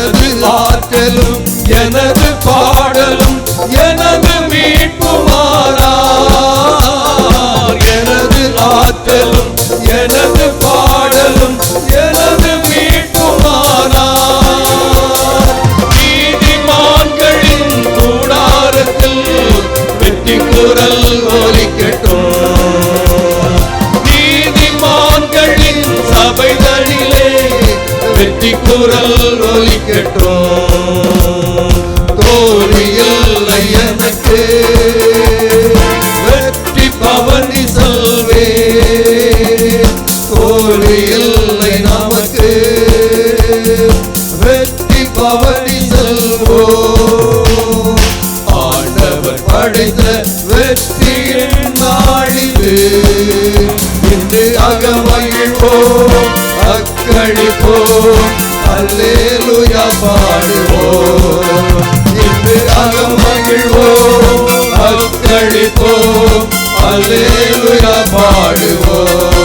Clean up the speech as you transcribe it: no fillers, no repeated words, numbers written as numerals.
எனது ஆற்றலும் எனது பாடலும் எனது மீட்புமானார். எனது ஆற்றலும் எனது பாடலும் எனது மீட்புமானார். நீதிமான்களின் கூடாரத்தில் வெற்றி குரல் ஒலிக்கட்டும். நீதிமான்களின் சபைகளிலே வெற்றி குரல் ஒலிக்கட்டும். தோல்வி இல்லை எனக்கு, வெற்றி பவனி செல்வே. தோல்வி இல்லை நமக்கு, வெற்றி பவனி செல்வோம். ஆண்டவர் படைத்த வெற்றியின் நாளிது. இன்று அகமகிழ்வோம், அக்களிப்போம், அல்லேலூயா பாடுவோம். இன்று அகமகிழ்வோம், அக்களிப்போம், அல்லேலூயா பாடுவோம்.